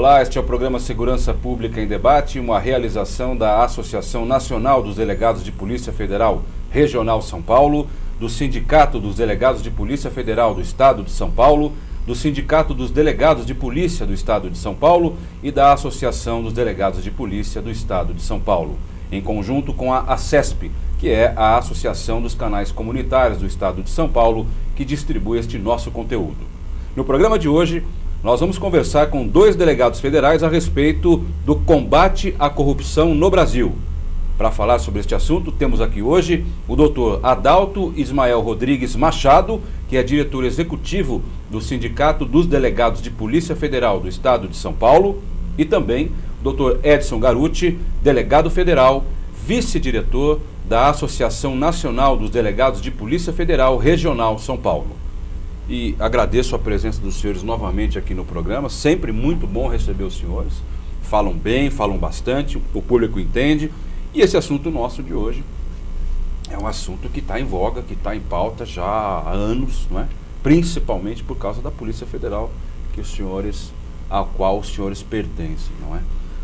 Olá, este é o programa Segurança Pública em Debate, uma realização da Associação Nacional dos Delegados de Polícia Federal Regional São Paulo, do Sindicato dos Delegados de Polícia Federal do Estado de São Paulo, do Sindicato dos Delegados de Polícia do Estado de São Paulo e da Associação dos Delegados de Polícia do Estado de São Paulo, em conjunto com a ACESP, que é a Associação dos Canais Comunitários do Estado de São Paulo, que distribui este nosso conteúdo. No programa de hoje, nós vamos conversar com dois delegados federais a respeito do combate à corrupção no Brasil. Para falar sobre este assunto, temos aqui hoje o Dr. Adalto Ismael Rodrigues Machado, que é diretor executivo do Sindicato dos Delegados de Polícia Federal do Estado de São Paulo, e também o Dr. Edson Garuti, delegado federal, vice-diretor da Associação Nacional dos Delegados de Polícia Federal Regional São Paulo. E agradeço a presença dos senhores novamente aqui no programa, sempre muito bom receber os senhores, falam bem, falam bastante, o público entende, e esse assunto nosso de hoje é um assunto que está em voga, que está em pauta já há anos, não é? Principalmente por causa da Polícia Federal a qual os senhores pertencem, não é?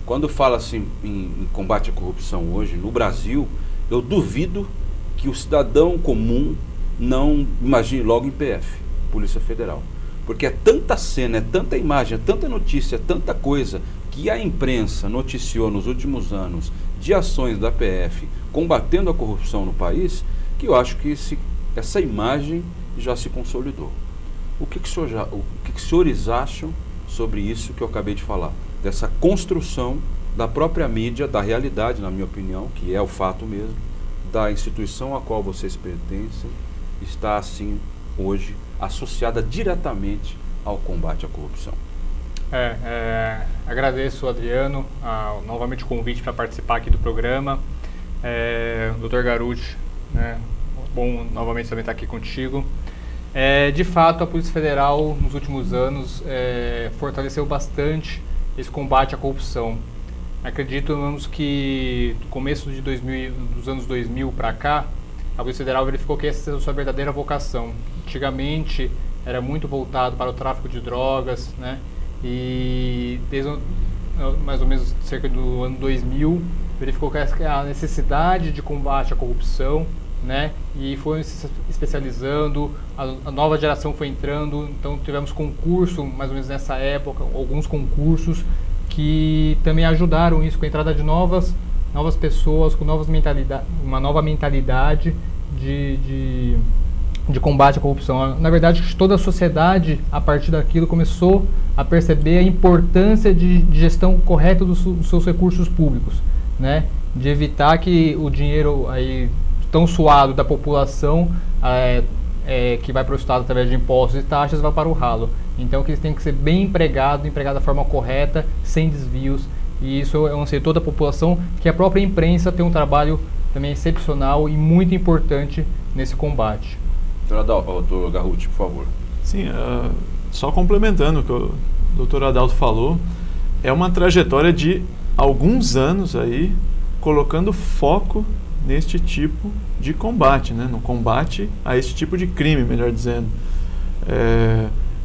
Quando fala assim em combate à corrupção hoje no Brasil, eu duvido que o cidadão comum não imagine logo em PF, Polícia Federal, porque é tanta cena, é tanta imagem, é tanta notícia, é tanta coisa que a imprensa noticiou nos últimos anos de ações da PF combatendo a corrupção no país, que eu acho que essa imagem já se consolidou. O que os senhores acham sobre isso que eu acabei de falar? Dessa construção da própria mídia, da realidade, na minha opinião, que é o fato mesmo, da instituição a qual vocês pertencem, está assim hoje associada diretamente ao combate à corrupção. Agradeço, Adriano, novamente o convite para participar aqui do programa. Dr. Garuti, bom novamente também estar aqui contigo. De fato, a Polícia Federal, nos últimos anos, fortaleceu bastante esse combate à corrupção. Acreditamos que do começo dos anos 2000 para cá, a Polícia Federal verificou que essa é a sua verdadeira vocação. Antigamente era muito voltado para o tráfico de drogas, né? E desde mais ou menos cerca do ano 2000 verificou que a necessidade de combate à corrupção, né? E foi se especializando, a nova geração foi entrando, então tivemos concurso mais ou menos nessa época, alguns concursos que também ajudaram isso, com a entrada de novas pessoas, com uma nova mentalidade de combate à corrupção. Na verdade, toda a sociedade, a partir daquilo, começou a perceber a importância de gestão correta dos seus recursos públicos, né? De evitar que o dinheiro aí tão suado da população, que vai para o Estado através de impostos e taxas, vá para o ralo. Então, que eles têm que ser bem empregado da forma correta, sem desvios. E isso é um anseio de toda a população, que a própria imprensa tem um trabalho também excepcional e muito importante nesse combate. Dr. Garuti, por favor. Sim, só complementando o que o Dr. Adalto falou, é uma trajetória de alguns anos aí, colocando foco neste tipo de combate, né? No combate a este tipo de crime, melhor dizendo.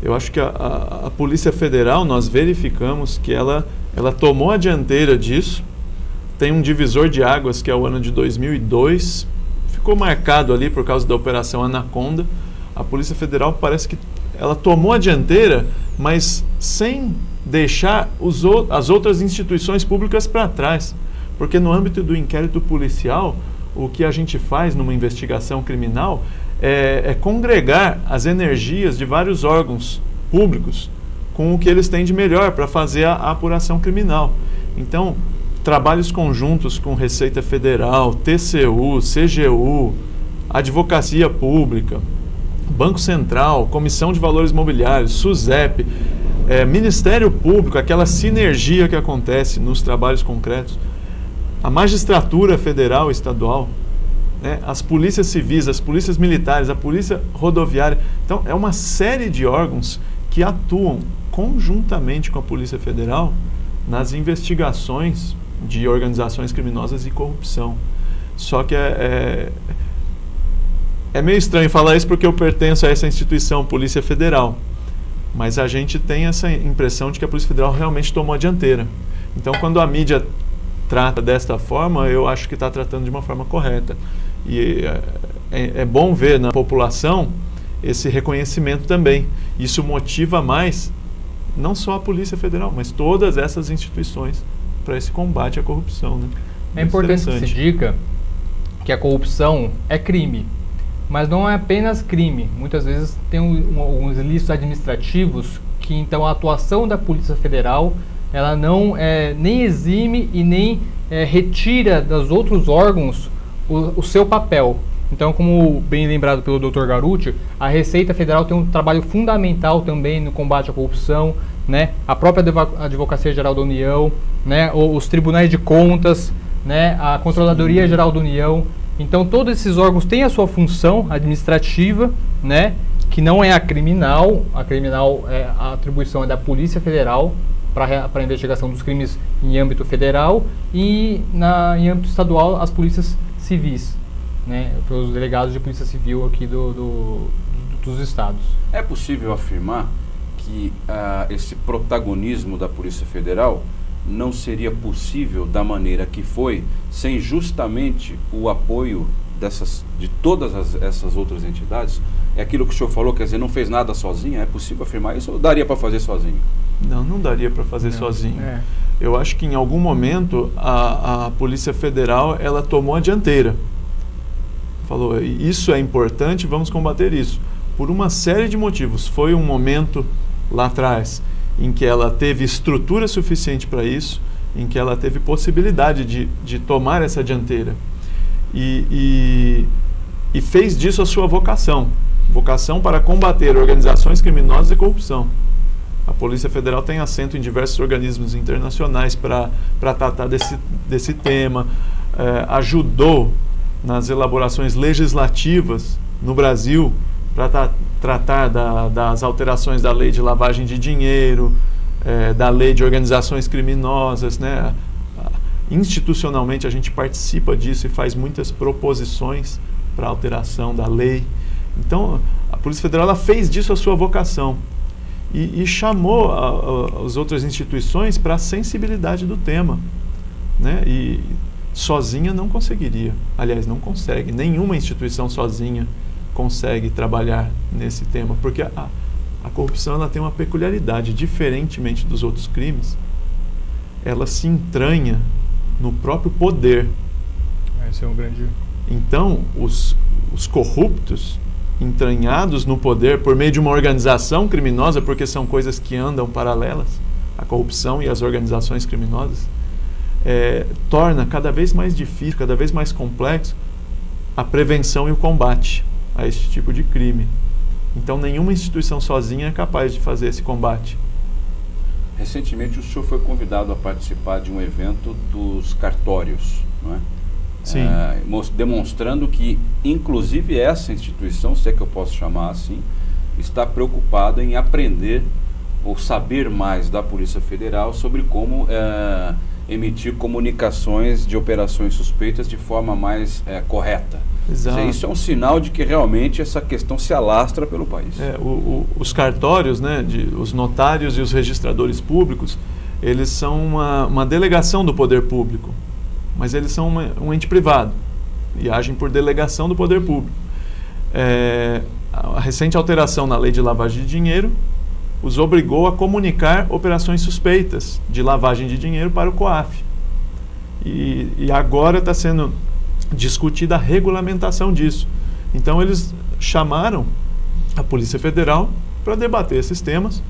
Eu acho que a Polícia Federal, nós verificamos que ela tomou a dianteira disso. Tem um divisor de águas que é o ano de 2002, ficou marcado ali por causa da Operação Anaconda. A Polícia Federal parece que ela tomou a dianteira, mas sem deixar as outras instituições públicas para trás. Porque no âmbito do inquérito policial, o que a gente faz numa investigação criminal é congregar as energias de vários órgãos públicos com o que eles têm de melhor para fazer a apuração criminal. Então, trabalhos conjuntos com Receita Federal, TCU, CGU, Advocacia Pública, Banco Central, Comissão de Valores Mobiliários, SUSEP, Ministério Público, aquela sinergia que acontece nos trabalhos concretos, a Magistratura Federal e Estadual, né, as polícias civis, as polícias militares, a polícia rodoviária. Então, é uma série de órgãos que atuam conjuntamente com a Polícia Federal nas investigações de organizações criminosas e corrupção. Só que é meio estranho falar isso porque eu pertenço a essa instituição, Polícia Federal. Mas a gente tem essa impressão de que a Polícia Federal realmente tomou a dianteira. Então, quando a mídia trata desta forma, eu acho que está tratando de uma forma correta. E é bom ver na população esse reconhecimento também. Isso motiva mais, não só a Polícia Federal, mas todas essas instituições para esse combate à corrupção, né? É importante que se diga que a corrupção é crime, mas não é apenas crime. Muitas vezes tem alguns ilícitos administrativos que, então, a atuação da Polícia Federal ela não nem exime e nem retira dos outros órgãos o seu papel. Então, como bem lembrado pelo Dr. Garuti, a Receita Federal tem um trabalho fundamental também no combate à corrupção, né? A própria Advocacia Geral da União, né? Os Tribunais de Contas, né? A Controladoria Geral da União. Então, todos esses órgãos têm a sua função administrativa, né? Que não é a criminal. A criminal, a atribuição é da Polícia Federal para a investigação dos crimes em âmbito federal e em âmbito estadual as polícias civis, né, pelos delegados de polícia civil aqui dos estados. É possível afirmar que esse protagonismo da Polícia Federal não seria possível da maneira que foi, sem justamente o apoio de todas essas outras entidades? É aquilo que o senhor falou, quer dizer, não fez nada sozinho? É possível afirmar isso ou daria para fazer sozinho? Não daria para fazer sozinho. Eu acho que em algum momento a Polícia Federal ela tomou a dianteira. Falou, isso é importante, vamos combater isso. Por uma série de motivos. Foi um momento lá atrás em que ela teve estrutura suficiente para isso, em que ela teve possibilidade de tomar essa dianteira. E fez disso a sua vocação. Vocação para combater organizações criminosas e corrupção. A Polícia Federal tem assento em diversos organismos internacionais para tratar desse tema, ajudou nas elaborações legislativas no Brasil para tratar das alterações da lei de lavagem de dinheiro, da lei de organizações criminosas, né? Institucionalmente a gente participa disso e faz muitas proposições para alteração da lei. Então a Polícia Federal ela fez disso a sua vocação. E chamou as outras instituições para a sensibilidade do tema, né? E sozinha não conseguiria. Aliás, não consegue. Nenhuma instituição sozinha consegue trabalhar nesse tema, porque a corrupção ela tem uma peculiaridade, diferentemente dos outros crimes, ela se entranha no próprio poder. Esse é um grande... Então, os corruptos entranhados no poder por meio de uma organização criminosa, porque são coisas que andam paralelas, a corrupção e as organizações criminosas, torna cada vez mais difícil, cada vez mais complexo a prevenção e o combate a esse tipo de crime. Então nenhuma instituição sozinha é capaz de fazer esse combate. Recentemente o senhor foi convidado a participar de um evento dos cartórios, não é? Sim. Demonstrando que, inclusive, essa instituição, se é que eu posso chamar assim, está preocupada em aprender ou saber mais da Polícia Federal sobre como emitir comunicações de operações suspeitas de forma mais correta. Exato. Isso é um sinal de que realmente essa questão se alastra pelo país. Os cartórios, né, os notários e os registradores públicos, eles são uma delegação do poder público. Mas eles são um ente privado e agem por delegação do poder público. A recente alteração na lei de lavagem de dinheiro os obrigou a comunicar operações suspeitas de lavagem de dinheiro para o COAF. E agora está sendo discutida a regulamentação disso. Então eles chamaram a Polícia Federal para debater esses temas,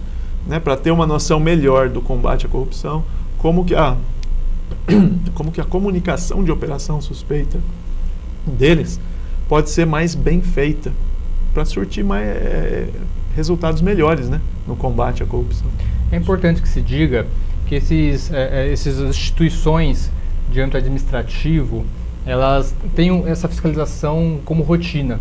né, para ter uma noção melhor do combate à corrupção, como que a comunicação de operação suspeita deles pode ser mais bem feita para surtir mais resultados melhores, né, no combate à corrupção. É importante que se diga que essas instituições de âmbito administrativo, elas têm essa fiscalização como rotina,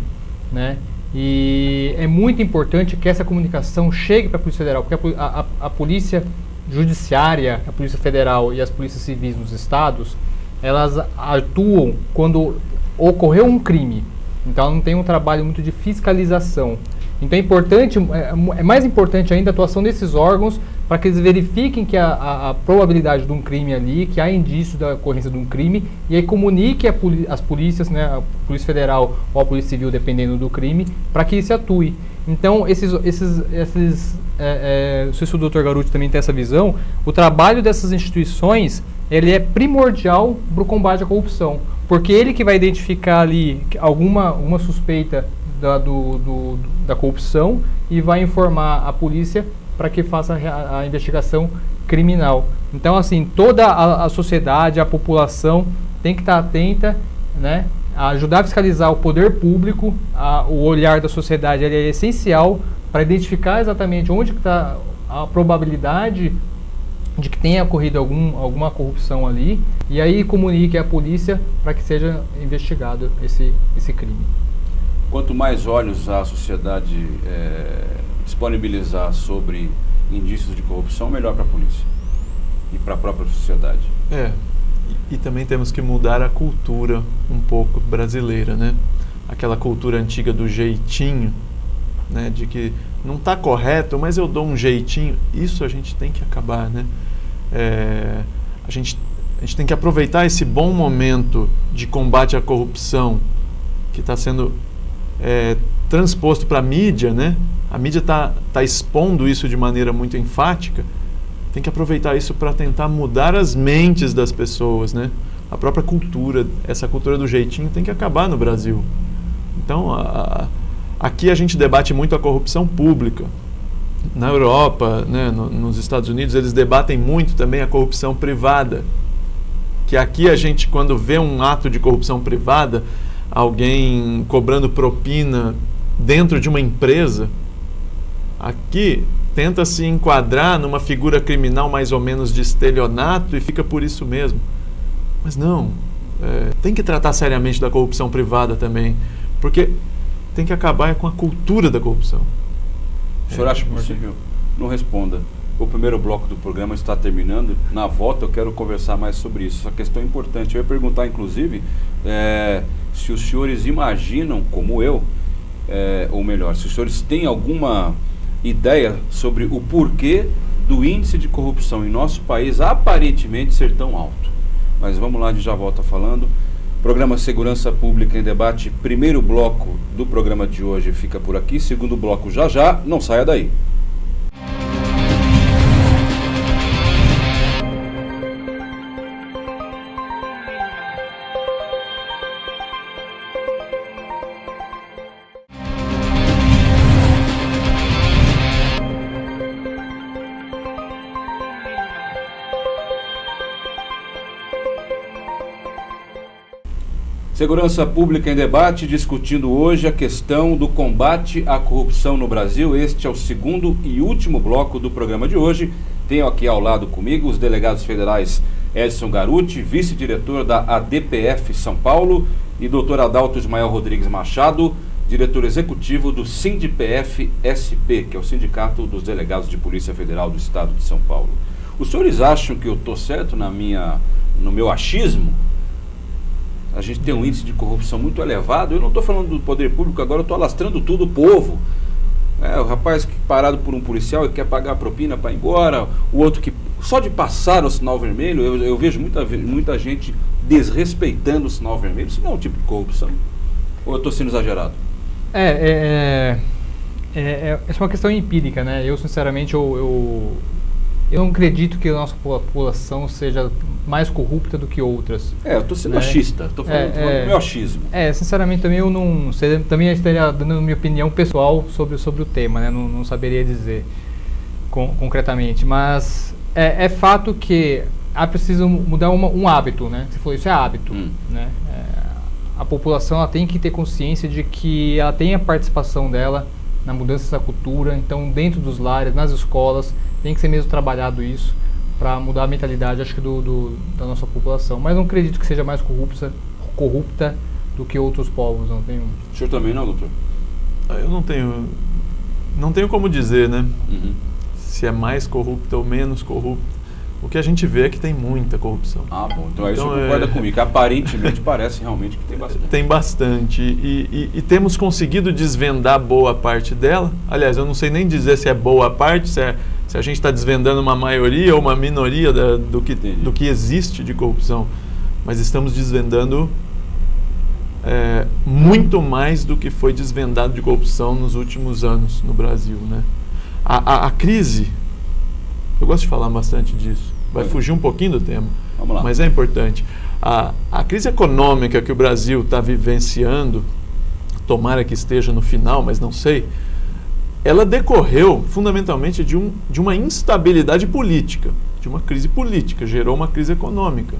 né? E é muito importante que essa comunicação chegue para a Polícia Federal, porque a Polícia Judiciária, a Polícia Federal e as polícias civis nos estados, elas atuam quando ocorreu um crime. Então não tem um trabalho muito de fiscalização. Então é mais importante ainda a atuação desses órgãos para que eles verifiquem que a probabilidade de um crime ali, que há indício da ocorrência de um crime, e aí comunique as polícias, né, a Polícia Federal ou a Polícia Civil, dependendo do crime, para que se atue. Então, não sei se o Dr. Garuti também tem essa visão, o trabalho dessas instituições, ele é primordial para o combate à corrupção, porque ele que vai identificar ali alguma suspeita da corrupção e vai informar a polícia para que faça a investigação criminal. Então, assim, toda a sociedade, a população tem que estar atenta, né, a ajudar a fiscalizar o poder público, o olhar da sociedade ele é essencial para identificar exatamente onde está a probabilidade de que tenha ocorrido alguma corrupção ali, e aí comunique à polícia para que seja investigado esse crime. Quanto mais olhos a sociedade disponibilizar sobre indícios de corrupção, melhor para a polícia e para a própria sociedade. E também temos que mudar a cultura um pouco brasileira, né? Aquela cultura antiga do jeitinho, né? De que não está correto, mas eu dou um jeitinho. Isso a gente tem que acabar, né? A gente tem que aproveitar esse bom momento de combate à corrupção que está sendo transposto para a mídia, né? A mídia tá expondo isso de maneira muito enfática. Tem que aproveitar isso para tentar mudar as mentes das pessoas, né? A própria cultura, essa cultura do jeitinho tem que acabar no Brasil. Então, aqui a gente debate muito a corrupção pública. Na Europa, né, nos Estados Unidos, eles debatem muito também a corrupção privada. Que aqui a gente, quando vê um ato de corrupção privada, alguém cobrando propina dentro de uma empresa, aqui tenta se enquadrar numa figura criminal mais ou menos de estelionato e fica por isso mesmo. Mas não, tem que tratar seriamente da corrupção privada também, porque tem que acabar com a cultura da corrupção. O senhor acha possível? Não responda. O primeiro bloco do programa está terminando. Na volta eu quero conversar mais sobre isso. Essa questão é importante. Eu ia perguntar, inclusive, se os senhores imaginam, como eu, ou melhor, se os senhores têm alguma ideia sobre o porquê do índice de corrupção em nosso país aparentemente ser tão alto. Mas vamos lá, a gente já volta falando. Programa Segurança Pública em Debate, primeiro bloco do programa de hoje fica por aqui, segundo bloco já, não saia daí. Segurança Pública em Debate, discutindo hoje a questão do combate à corrupção no Brasil. Este é o segundo e último bloco do programa de hoje. Tenho aqui ao lado comigo os delegados federais Edson Garuti, vice-diretor da ADPF São Paulo, e Dr. Adalto Ismael Rodrigues Machado, diretor executivo do SINDPF-SP, que é o Sindicato dos Delegados de Polícia Federal do Estado de São Paulo. Os senhores acham que eu estou certo no meu achismo? A gente tem um índice de corrupção muito elevado. Eu não estou falando do poder público agora, eu estou alastrando tudo o povo. O rapaz que parado por um policial e quer pagar a propina para ir embora, o outro que só de passar o sinal vermelho, eu vejo muita gente desrespeitando o sinal vermelho. Isso não é um tipo de corrupção? Ou eu estou sendo exagerado? Essa é uma questão empírica, né? Eu, sinceramente, eu não acredito que a nossa população seja mais corrupta do que outras. Eu estou sendo achista, estou falando do meu achismo. Sinceramente, também eu não sei, também estaria dando minha opinião pessoal sobre o tema, né? Não saberia dizer concretamente, mas é fato que há preciso mudar um hábito, né? Você falou, isso é hábito, né? A população ela tem que ter consciência de que ela tem a participação dela na mudança dessa cultura, então dentro dos lares, nas escolas, tem que ser mesmo trabalhado isso para mudar a mentalidade, acho que da nossa população. Mas não acredito que seja mais corrupta do que outros povos. Não tenho. O senhor também não, doutor? Eu não tenho como dizer, né? Se é mais corrupta ou menos corrupta. O que a gente vê é que tem muita corrupção. Ah, bom. Então aí você concorda comigo, que aparentemente parece realmente que tem bastante. Tem bastante. E temos conseguido desvendar boa parte dela. Aliás, eu não sei nem dizer se é boa parte, se a gente está desvendando uma maioria ou uma minoria do que existe de corrupção. Mas estamos desvendando muito mais do que foi desvendado de corrupção nos últimos anos no Brasil, né? A crise, eu gosto de falar bastante disso, vai fugir um pouquinho do tema, vamos lá, mas é importante. A crise econômica que o Brasil está vivenciando, tomara que esteja no final, mas não sei, ela decorreu fundamentalmente de uma instabilidade política, de uma crise política, gerou uma crise econômica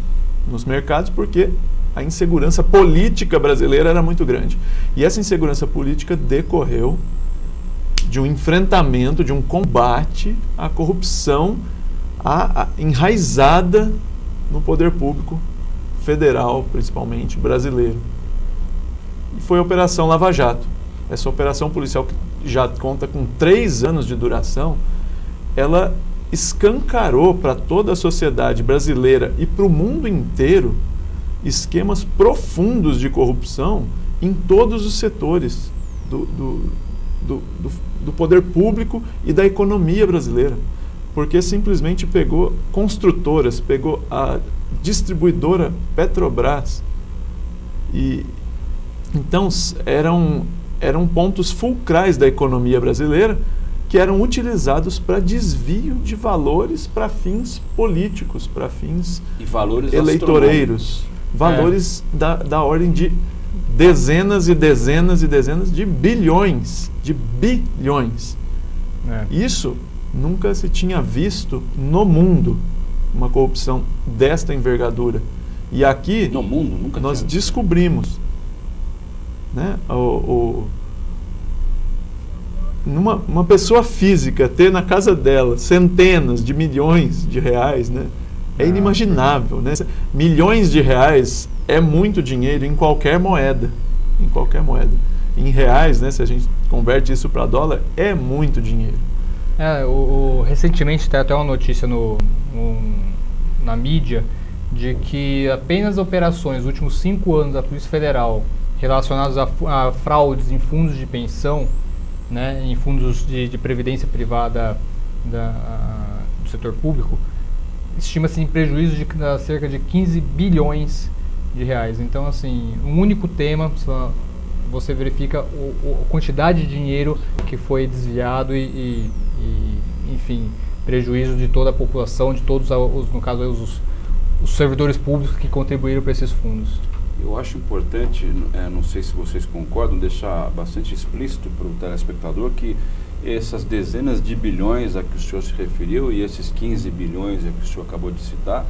nos mercados porque a insegurança política brasileira era muito grande. E essa insegurança política decorreu de um enfrentamento, de um combate à corrupção enraizada no poder público federal, principalmente brasileiro. E foi a Operação Lava Jato. Essa operação policial, que já conta com 3 anos de duração, ela escancarou para toda a sociedade brasileira e para o mundo inteiro esquemas profundos de corrupção em todos os setores do poder público e da economia brasileira, porque simplesmente pegou construtoras, pegou a distribuidora Petrobras, e então eram pontos fulcrais da economia brasileira que eram utilizados para desvio de valores para fins políticos, para fins eleitoreiros, valores da ordem de dezenas e dezenas e dezenas de bilhões, Isso nunca se tinha visto no mundo, uma corrupção desta envergadura. E aqui no mundo nunca nós descobrimos, né, uma pessoa física ter na casa dela centenas de milhões de reais, né, é inimaginável, né? Milhões de reais é muito dinheiro em qualquer moeda. Em reais, né, se a gente converte isso para dólar, é muito dinheiro. Recentemente tem até uma notícia na mídia de que apenas operações nos últimos 5 anos da Polícia Federal relacionadas a fraudes em fundos de pensão, né, em fundos de previdência privada do setor público, estima-se em prejuízo de cerca de 15 bilhões de reais. Então, assim, um único tema, você verifica a quantidade de dinheiro que foi desviado e enfim, prejuízo de toda a população, de todos no caso os servidores públicos que contribuíram para esses fundos. Eu acho importante, não sei se vocês concordam, deixar bastante explícito para o telespectador que essas dezenas de bilhões a que o senhor se referiu e esses 15 bilhões a que o senhor acabou de citar,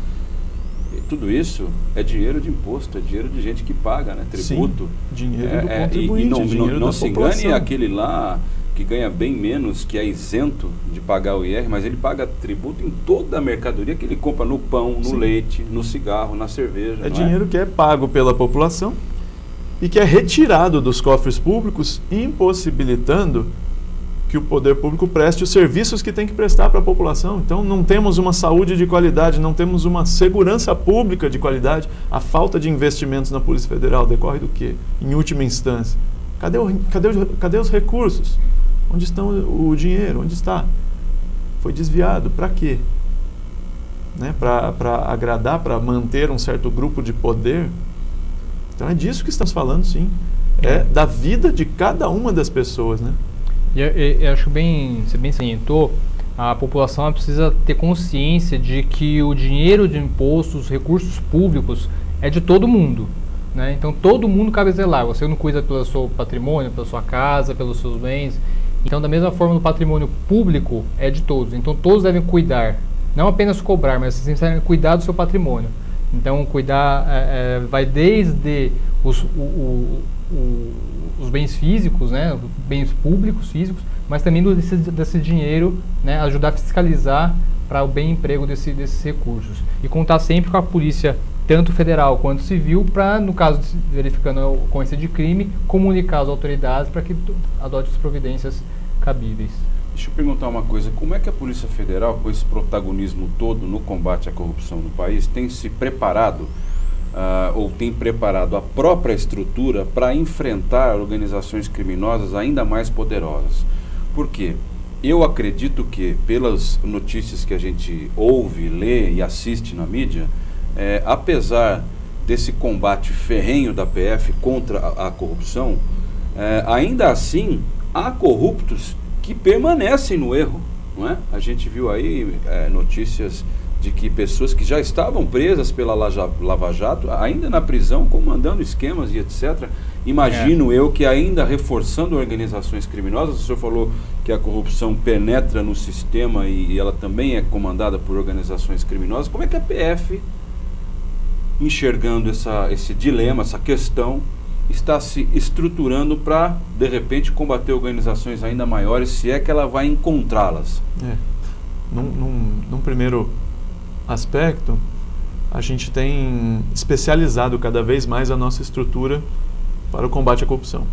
tudo isso é dinheiro de imposto, é dinheiro de gente que paga, né, tributo. Sim, dinheiro do contribuinte, dinheiro da população. Não se engane aquele lá que ganha bem menos, que é isento de pagar o IR, mas ele paga tributo em toda a mercadoria que ele compra no pão, no leite, no cigarro, na cerveja. Dinheiro que é pago pela população e que é retirado dos cofres públicos, impossibilitando que o poder público preste os serviços que tem que prestar para a população. Então não temos uma saúde de qualidade, não temos uma segurança pública de qualidade. A falta de investimentos na Polícia Federal decorre do quê? Em última instância, cadê os recursos? Onde está o dinheiro? Onde está? Foi desviado. Para quê? Né? Para agradar, para manter um certo grupo de poder? Então é disso que estamos falando, sim. É da vida de cada uma das pessoas, né? Eu acho você bem salientou, a população precisa ter consciência de que o dinheiro de impostos, os recursos públicos, é de todo mundo, né? Então todo mundo cabe zelar. Você não cuida pelo seu patrimônio, pela sua casa, pelos seus bens. Então, da mesma forma, o patrimônio público é de todos. Então todos devem cuidar, não apenas cobrar, mas vocês devem cuidar do seu patrimônio. Então cuidar vai desde os bens físicos, né, bens públicos físicos, mas também desse dinheiro, né, ajudar a fiscalizar para o bem emprego desses recursos. E contar sempre com a polícia, tanto federal quanto civil, para, no caso, verificando a ocorrência de crime, comunicar às autoridades para que adote as providências cabíveis. Deixa eu perguntar uma coisa, como é que a Polícia Federal, com esse protagonismo todo no combate à corrupção no país, tem se preparado, ou tem preparado a própria estrutura para enfrentar organizações criminosas ainda mais poderosas? Por quê? Eu acredito que, pelas notícias que a gente ouve, lê e assiste na mídia, apesar desse combate ferrenho da PF contra a corrupção, ainda assim há corruptos que permanecem no erro, não é? A gente viu aí notícias de que pessoas que já estavam presas pela Lava Jato, ainda na prisão, comandando esquemas e etc. Imagino eu que ainda reforçando organizações criminosas. O senhor falou que a corrupção penetra no sistema e ela também é comandada por organizações criminosas. Como é que a PF, enxergando esse dilema, essa questão, está se estruturando para, de repente, combater organizações ainda maiores, se é que ela vai encontrá-las? Num primeiro aspecto, a gente tem especializado cada vez mais a nossa estrutura para o combate à corrupção.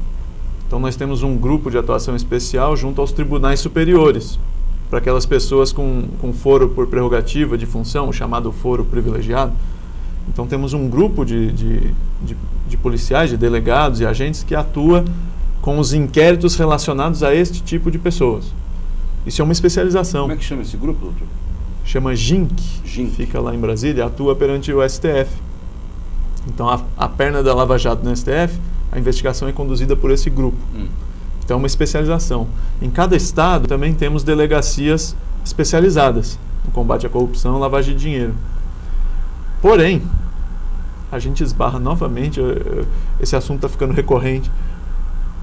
Então nós temos um grupo de atuação especial junto aos tribunais superiores, para aquelas pessoas com foro por prerrogativa de função, o chamado foro privilegiado. Então temos um grupo de policiais, de delegados e agentes que atua com os inquéritos relacionados a este tipo de pessoas. Isso é uma especialização. Como é que chama esse grupo, doutor? Chama GINC, fica lá em Brasília, atua perante o STF. Então a perna da Lava Jato no STF, a investigação é conduzida por esse grupo. Então é uma especialização. Em cada estado também temos delegacias especializadas no combate à corrupção e lavagem de dinheiro. Porém, a gente esbarra novamente, esse assunto está ficando recorrente,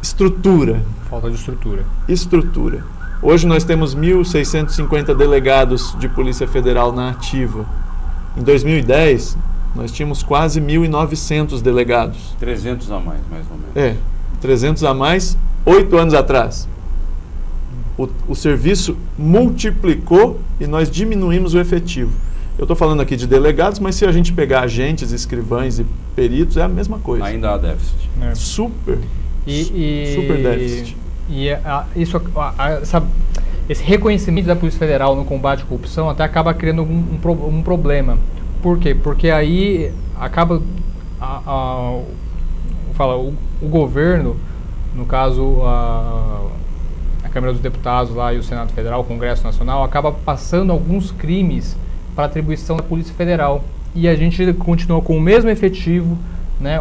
estrutura. Falta de estrutura. Estrutura. Hoje nós temos 1.650 delegados de Polícia Federal na ativa. Em 2010, nós tínhamos quase 1.900 delegados. 300 a mais ou menos. 300 a mais, 8 anos atrás. O serviço multiplicou e nós diminuímos o efetivo. Eu estou falando aqui de delegados, mas se a gente pegar agentes, escrivães e peritos, é a mesma coisa. Ainda há déficit. Super déficit. Esse reconhecimento da Polícia Federal no combate à corrupção até acaba criando um problema. Por quê? Porque aí acaba o governo, no caso a Câmara dos Deputados lá e o Senado Federal, o Congresso Nacional, acaba passando alguns crimes para atribuição da Polícia Federal. E a gente continua com o mesmo efetivo, né,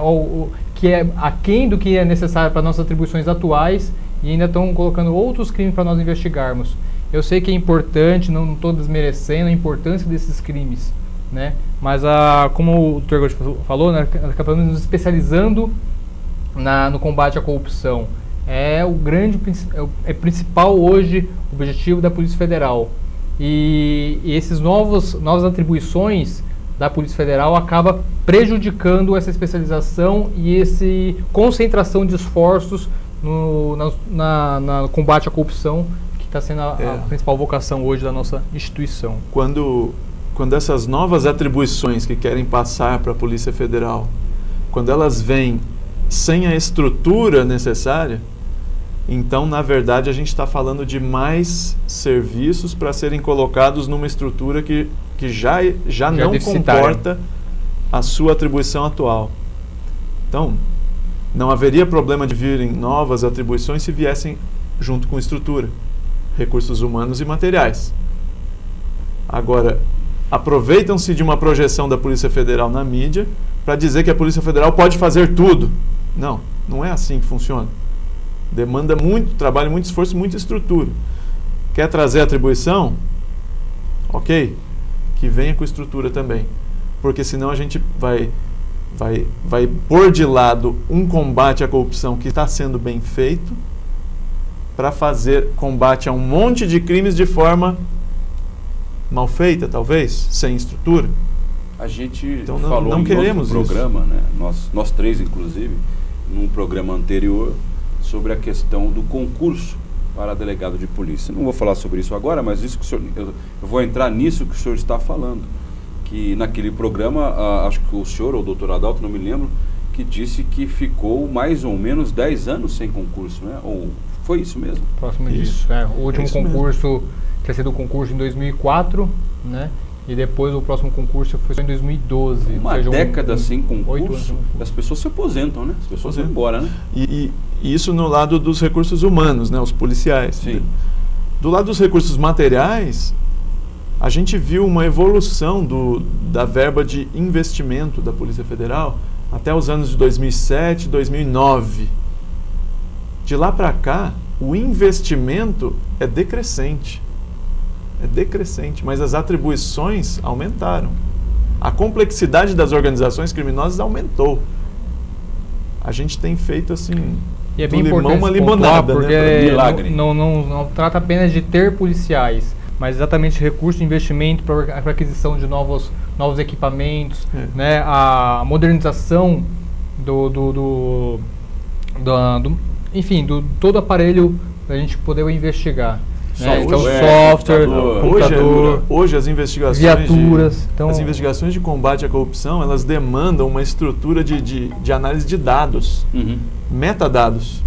que é aquém do que é necessário para nossas atribuições atuais, e ainda estão colocando outros crimes para nós investigarmos. Eu sei que é importante, não estou desmerecendo a importância desses crimes, né, mas como o Dr. Garucci falou, né, acabamos nos especializando no combate à corrupção. É o principal hoje objetivo da Polícia Federal. E esses novas atribuições da Polícia Federal acaba prejudicando essa especialização e essa concentração de esforços no combate à corrupção, que está sendo a principal vocação hoje da nossa instituição. Quando essas novas atribuições que querem passar para a Polícia Federal, quando elas vêm sem a estrutura necessária, então, na verdade, a gente está falando de mais serviços para serem colocados numa estrutura que já não comporta a sua atribuição atual. Então, não haveria problema de virem novas atribuições se viessem junto com estrutura, recursos humanos e materiais. Agora, aproveitam-se de uma projeção da Polícia Federal na mídia para dizer que a Polícia Federal pode fazer tudo. Não é assim que funciona. Demanda muito trabalho, muito esforço, muita estrutura. Quer trazer atribuição? Ok, que venha com estrutura também. Porque senão a gente vai pôr de lado um combate à corrupção que está sendo bem feito para fazer combate a um monte de crimes de forma mal feita, talvez, sem estrutura. A gente então, falou não queremos em outro programa, né? Nós três, inclusive, num programa anterior, sobre a questão do concurso para delegado de polícia. Não vou falar sobre isso agora, mas isso que o senhor, eu vou entrar nisso que o senhor está falando. Que naquele programa, acho que o senhor ou o doutor Adalto, não me lembro, que disse que ficou mais ou menos 10 anos sem concurso, né? Ou Foi isso mesmo? Próximo disso. O último concurso tinha sido o concurso em 2004, né? E depois o próximo concurso foi só em 2012. Uma década sem 8 concurso, anos. as pessoas se aposentam, né? As pessoas vão embora, né? E isso no lado dos recursos humanos, né? Os policiais. Sim. Do lado dos recursos materiais, a gente viu uma evolução da verba de investimento da Polícia Federal até os anos de 2007, 2009. De lá para cá, o investimento é decrescente. Mas as atribuições aumentaram. A complexidade das organizações criminosas aumentou. A gente tem feito assim, e é do bem limão importante uma limonada, porque né? Milagre. Não trata apenas de ter policiais, mas exatamente recurso de investimento para aquisição de novos equipamentos, né? A modernização enfim, todo aparelho para a gente poder investigar. Então, software, computador, hoje as investigações viaturas. As investigações de combate à corrupção, elas demandam uma estrutura de análise de dados, metadados.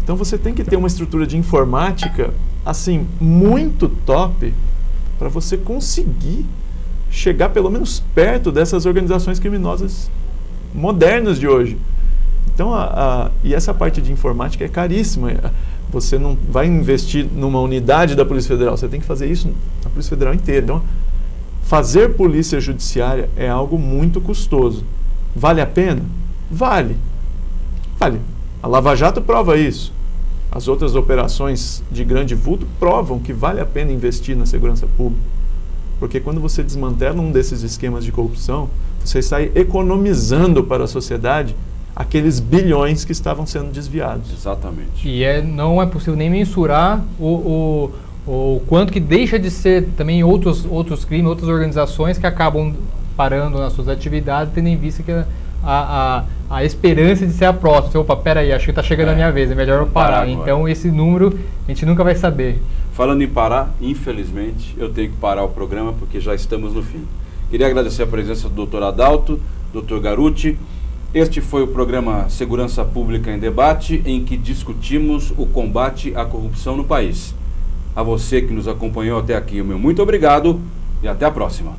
Então você tem que ter uma estrutura de informática assim muito top para você conseguir chegar pelo menos perto dessas organizações criminosas modernas de hoje. Então, e essa parte de informática é caríssima. Você não vai investir numa unidade da Polícia Federal, você tem que fazer isso na Polícia Federal inteira. Então, fazer polícia judiciária é algo muito custoso. Vale a pena? Vale. A Lava Jato prova isso. As outras operações de grande vulto provam que vale a pena investir na segurança pública. Porque quando você desmantela um desses esquemas de corrupção, você sai economizando para a sociedade aqueles bilhões que estavam sendo desviados. Exatamente. E não é possível nem mensurar o quanto que deixa de ser também outros crimes, outras organizações que acabam parando nas suas atividades, tendo em vista que a esperança de ser a próxima. Então, opa, peraí, acho que está chegando a minha vez, é melhor eu parar. Então, esse número a gente nunca vai saber. Falando em parar, infelizmente, eu tenho que parar o programa porque já estamos no fim. Queria agradecer a presença do Dr. Adalto, Dr. Garuti. Este foi o programa Segurança Pública em Debate, em que discutimos o combate à corrupção no país. A você que nos acompanhou até aqui, o meu muito obrigado e até a próxima.